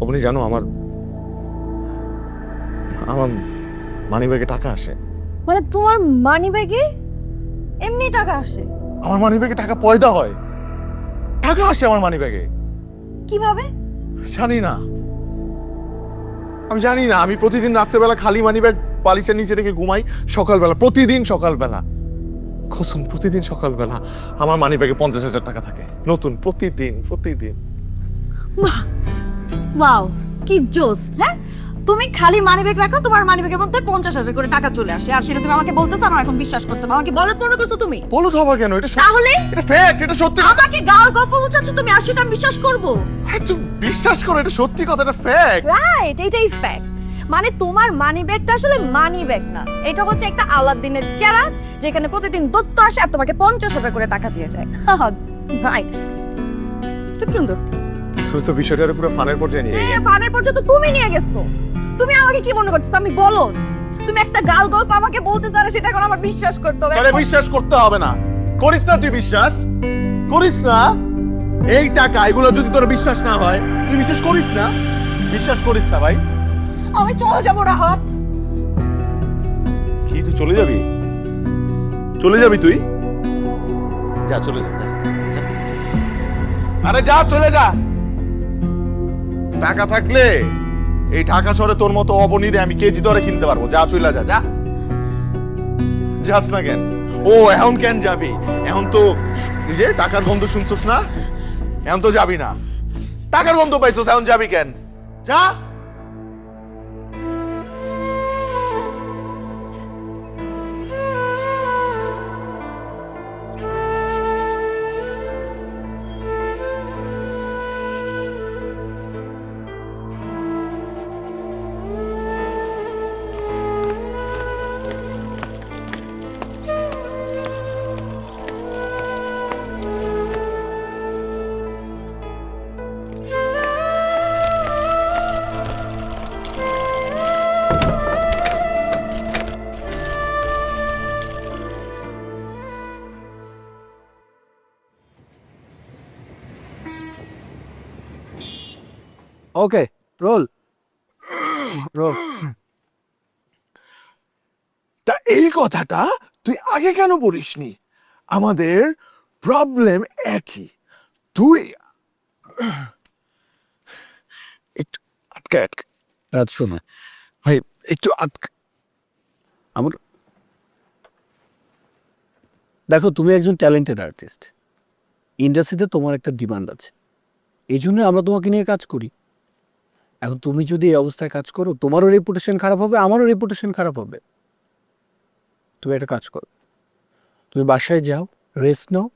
আপনি জানো আমার আমার মানিব্যাগে টাকা আসে। মানে তোমার মানি ব্যাগে এমনি টাকা আসে? আমার মানিব্যাগে টাকা পয়দা হয়, টাকা আসে আমার মানিব্যাগে। কিভাবে? জানি না, আমি জানি না। আমি প্রতিদিন রাত্রেবেলা খালি মানিব্যাগ বালিশের নিচে রেখে ঘুমাই। সকালবেলা, প্রতিদিন সকালবেলা, কসম প্রতিদিন সকালবেলা আমার মানিব্যাগে 50,000 টাকা থাকে, নতুন, প্রতিদিন প্রতিদিন। ওয়াও, কি জোস! হ্যাঁ, তুমি খালি মানি ব্যাগ রাখো, তোমার মানি ব্যাগের মধ্যে 50,000 করে টাকা চলে আসে, আর সেটা তুমি আমাকে বলতেছো, আমার এখন বিশ্বাস করতে হবে। আমাকে বলত মনে করছো তুমি? বলো তো আবার কেন? এটা তাহলে এটা ফ্যাক্ট, এটা সত্যি। আমাকে গাল গল্প বুঝাচ্ছ তুমি, আর সেটা আমি বিশ্বাস করবো? আরে তুই বিশ্বাস করো, এটা সত্যি কথা, এটা ফ্যাক্ট। রাইট, এটাই ফ্যাক্ট। মানে তোমার মানি ব্যাগটা আসলে মানি ব্যাগ না, এটা হচ্ছে একটা আলাদিনের চেরাগ, যেখানে প্রতিদিন দত্ত আসে আর তোমাকে 50,000 করে টাকা দিয়ে যায়। নাইস, খুব সুন্দর। তুই তো বিষয়টার পুরো ফানের পর্যায়ে নিয়ে গেলি। ফানের পর্যন্ত তুমি নিয়ে গেছো। তুমি আমাকে কি মনে করছো আমি বলদ? তুমি একটা গাল গল্প আমাকে বলতে চাও, সেটা এখন আমার বিশ্বাস করতে হবে। আরে বিশ্বাস করতে হবে না, করিস না তুই, বিশ্বাস করিস না। এই টাকা এগুলো যদি তোর বিশ্বাস না হয়, তুই বিশ্বাস করিস না, বিশ্বাস করিস না ভাই। আমি চলে যাবো রাহাত। কি তুই চলে যাবি? চলে যাবি তুই? যা চলে যা, যা, যা। আরে যা, চলে যা। টাকা থাকলে এই ঢাকা শহরে তোর মতো অবনীরে আমি কেজি দরে কিনতে পারবো। যা চলে যা, যা। যাস না কেন? ও এখন কেন যাবি? এখন তো এই যে টাকার গন্ধ শুনছস না, এখন তো যাবি না। টাকার গন্ধ পাইছস, এখন যাবি কেন? যা। ওকে, রোল রোল। তা এই কথাটা তুই আগে কেন বলিসনি? আমাদের প্রবলেম একই। তুই একটু আটকা আটকা রাত শোনো, ভাই, একটু আটকা। আমার দেখো, তুমি একজন ট্যালেন্টেড আর্টিস্ট, ইন্ডাস্ট্রিতে তোমার একটা ডিমান্ড আছে, এই জন্য আমরা তোমাকে নিয়ে কাজ করি। এখন তুমি যদি এই অবস্থায় কাজ করো, তোমারও রেপুটেশন খারাপ হবে, আমারও রেপুটেশন খারাপ হবে। তুমি একটা কাজ করো, তুমি বাসায় যাও, রেস্ট নাও,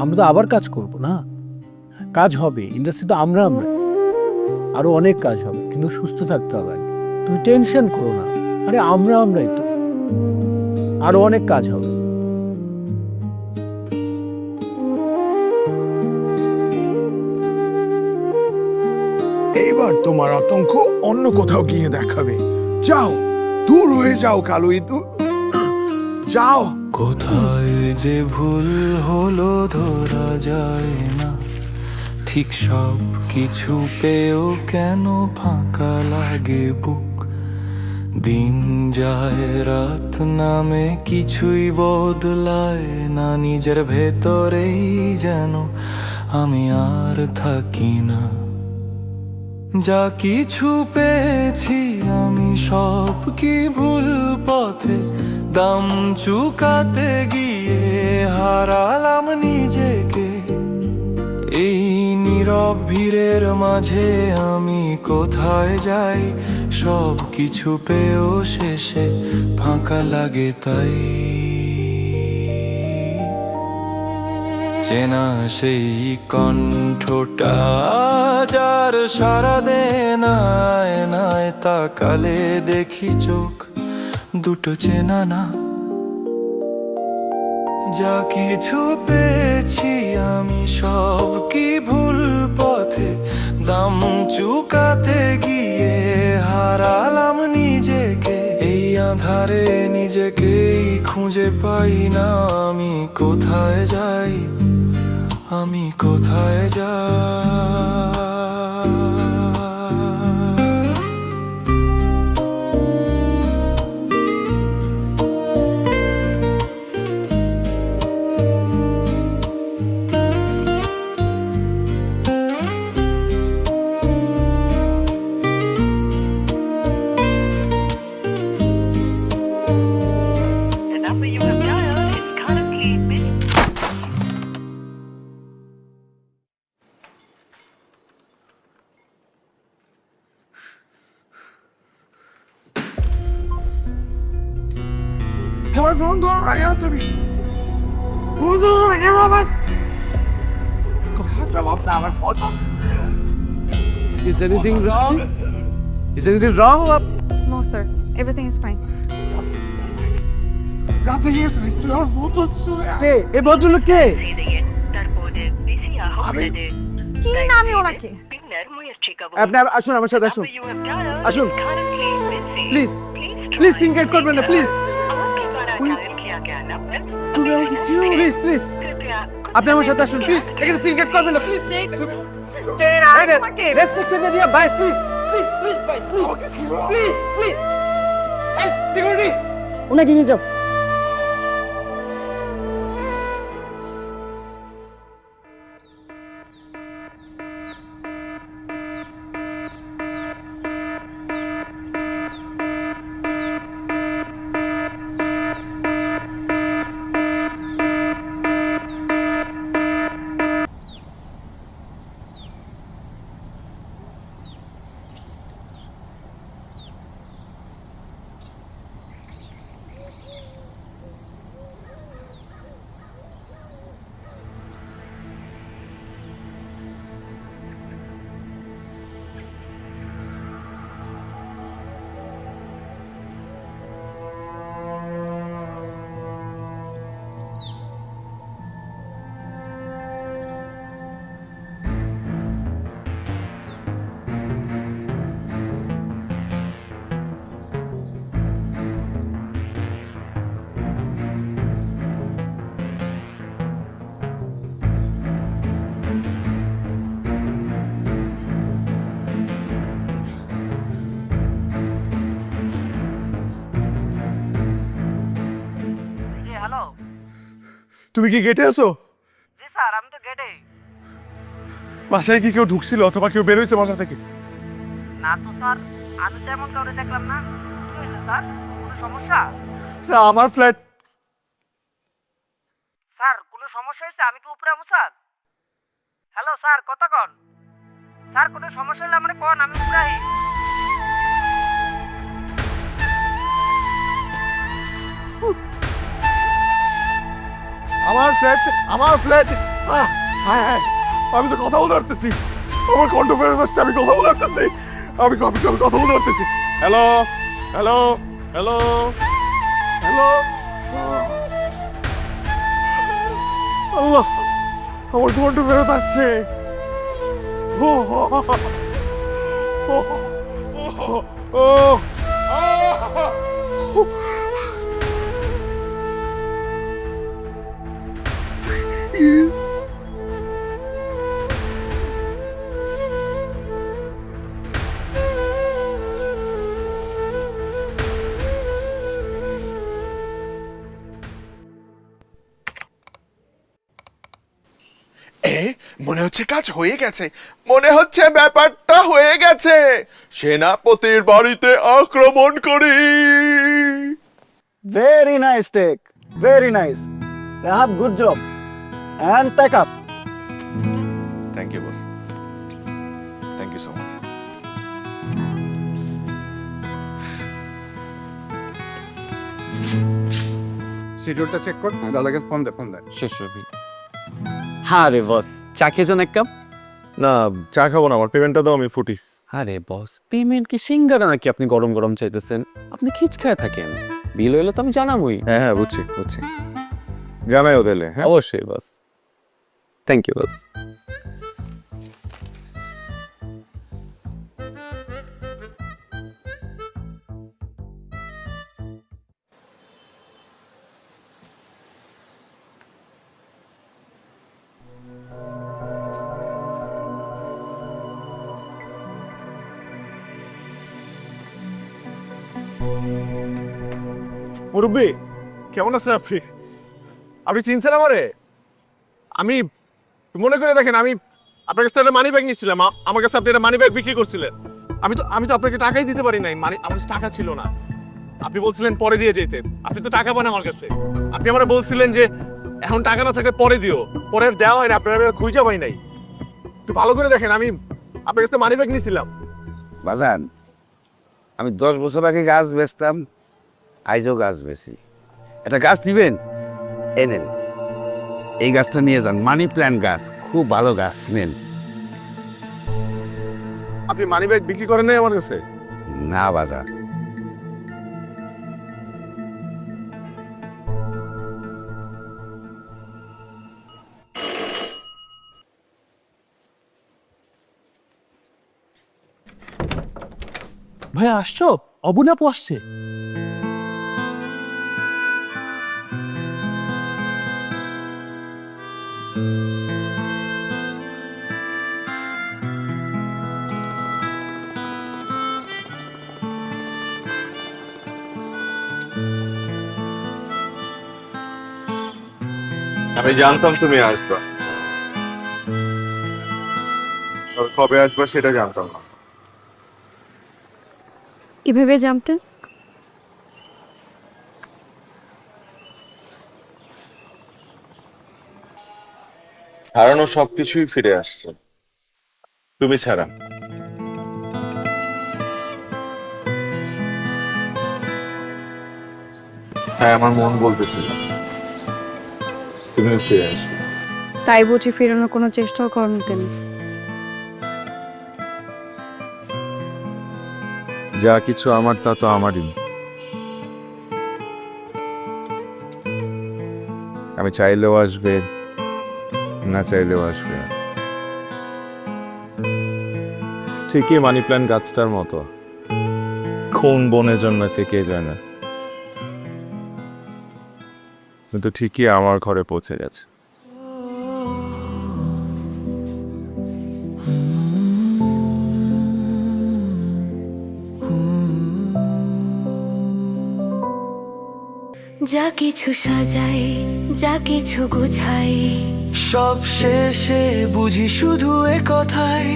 আমরা তো আবার কাজ করব না। কাজ হবে, ইন্ডাস্ট্রি তো আমরা আরো অনেক কাজ হবে, কিন্তু সুস্থ থাকতে হবে আগে। তুমি টেনশন করো না, আরে আমরাই তো, আরো অনেক কাজ হবে। এইবার তোমার আতঙ্ক অন্য কোথাও গিয়ে দেখাবে। যাও, দূর হয়ে যাও কালুই, যাও। কোথায় যে ভুল হলো ধরা যায় না, ঠিক সব কিছু পেয়েও কেন ফাঁকা লাগে বুক। দিন যায় রাত নামে কিছুই বদলায় না, নিজের ভেতরেই যেন আমি আর থাকি না। যা কিছু পেয়েছি আমি সব কি ভুল পথে, দাম চুকাতে গিয়ে হারালাম নিজেকে। এই নীরব ভিড়ের মাঝে আমি কোথায় যাই, সব কিছু পেয়েও শেষে ফাঁকা লাগে তাই। চেনা সেই কণ্ঠটা যার সারা দেন আয়নায় তাকালে দেখি চোখ দুটো চেনা না। যা কিছু পেয়েছি আমি সব কি ভুল পথে, দাম চুকাতে গিয়ে হারালাম নিজেকে। এই আঁধারে নিজেকেই খুঁজে পাই না, আমি কোথায় যাই, আমি কোথায় যাই। আমার ফোন ধরো না কেন তুমি? ফোন ধরো না কেন আমার? কথা জবাব না আমার ফোন। Is anything wrong? Is anything wrong? No sir, everything is fine. কাছে গিয়েছো তুই আমার ফোন ধরছো? কে? এই ভদ্রলোক কে? চিনি না আমি ওনাকে। আপনি আসুন আমার সাথে আসুন। আসুন। প্লিজ প্লিজ সিনক্রেট করবেন না প্লিজ। তুমি আমাকে চিনো প্লিজ প্লিজ। আপনি আমার সাথে আসুন প্লিজ। এখানে সিনক্রেট করবেন না প্লিজ। চিনি না আমি ওনাকে। রেস্ট্রিকশন দিয়ে ভাই প্লিজ প্লিজ প্লিজ ভাই প্লিজ প্লিজ প্লিজ। এই সিকিউরিটি ওনাকে নিয়ে যাও। হ্যালো। তুমি কি গেটে আছো? জি স্যার, আমি তো গেটে। বাসায় কি কেউ ঢুকছিল অথবা কেউ বের হয়েছে বাসা থেকে? না তো স্যার, আমি তো এমন কাউকে দেখলাম না। কি হয়েছে স্যার, কোনো সমস্যা? না, আমার ফ্ল্যাট। স্যার কোনো সমস্যা হয়েছে? আমি কি উপরে আমু স্যার? হ্যালো স্যার, কথা কন। স্যার কোনো সমস্যা হলে আমরা কন, আমি উপরে আই। আমার ফ্ল্যাট, আমার ফ্ল্যাট। হ্যাঁ হ্যাঁ, আমি তো কথা বলতে পারতেছি। আমার কণ্ঠ ফেরত আসছে, আমি কথা বলতে পারতেছি। আমি কথা বলতে পারতেছি। Hello hello hello hello. আল্লাহ, আমার কণ্ঠ ফেরত আসছে। ও ও ও ও ও। মনে হচ্ছে কাজ হয়ে গেছে, মনে হচ্ছে ব্যাপারটা হয়ে গেছে। সেনাপতির বাড়িতে আক্রমণ করি। Very nice take. Very nice. Rahab, good job. And pack up. Thank you boss, thank you so much. শিডিউলটা চেক কর, দাদাকে ফোন দে। শেষ রবি। হ্যাঁ রে বস, চা খেয়েছেন এক কাপ? না, চা খাবো না, আমার পেমেন্টটা দাও, আমি ফুটিস। আরে বস, পেমেন্ট কি সিঙ্গারা নাকি আপনি গরম গরম চাইতেছেন? আপনি খিচ খায় থাকেন, বিল হইলে তো আমি জানাবই। হ্যাঁ হ্যাঁ, বুঝছি বুঝছি, জানাই ওদেরলে। হ্যাঁ অবশ্যই বস, থ্যাংক ইউ বস। মুরব্বী, কেমন আছেন আপনি? আপনি চিনছেন আমারে? আমি মনে করে দেখেন, আমি আপনার কাছে একটা মানি ব্যাগ নিয়েছিলাম, আমার কাছে আপনি একটা মানি ব্যাগ বিক্রি করছিলেন। আমি তো আপনাকে টাকাই দিতে পারি নাই, মানে আমার কাছে টাকা ছিল না। আপনি বলছিলেন পরে দিয়ে যেতে, আপনি তো টাকা পান আমার কাছে। আপনি আমার বলছিলেন যে এখন টাকা না থাকলে পরে দিও, পরে আর দেওয়া হয় না, আপনার খুঁজে পাই নাই। একটু ভালো করে দেখেন, আমি আপনার কাছে মানি ব্যাগ নিয়েছিলাম। বাজান, আমি 10 বছর আগে গাছ বেচতাম, আইজও গাছ বেচি। একটা গাছ নিবেন, এনেন। এই গাছটা নিয়ে যান, মানি প্ল্যান্ট গাছ, খুব ভালো গাছ, নেন। আপনি মানি ব্যাগ বিক্রি করেন নাই আমার কাছে? না বাজার, ভাই আসছো? অবুনাপু আসছে। আমি জানতাম তুমি আসবা, তবে কবে আসবা সেটা জানতাম না। এভাবে জানতে হারানো সবকিছুই ফিরে আসছে, তুমি ছাড়া। হ্যাঁ, আমার মন বলতেছিল তুমিও ফিরে আসবে। তাই বুঝি ফেরানোর কোনো চেষ্টাও করেন তিনি? যা কিছু আমার তা তো আমারই। আমি চাইলেও আসবে, না চাইলেও আসবে। ঠিকই মানি প্ল্যান্ট গাছটার মতো, কোন বনে জন্মেছে কে জানে, কিন্তু ঠিকই আমার ঘরে পৌঁছে গেছে। যা কিছু সাজাই, যা কিছু গুছাই, সব শেষে বুঝি শুধু এ কথাই,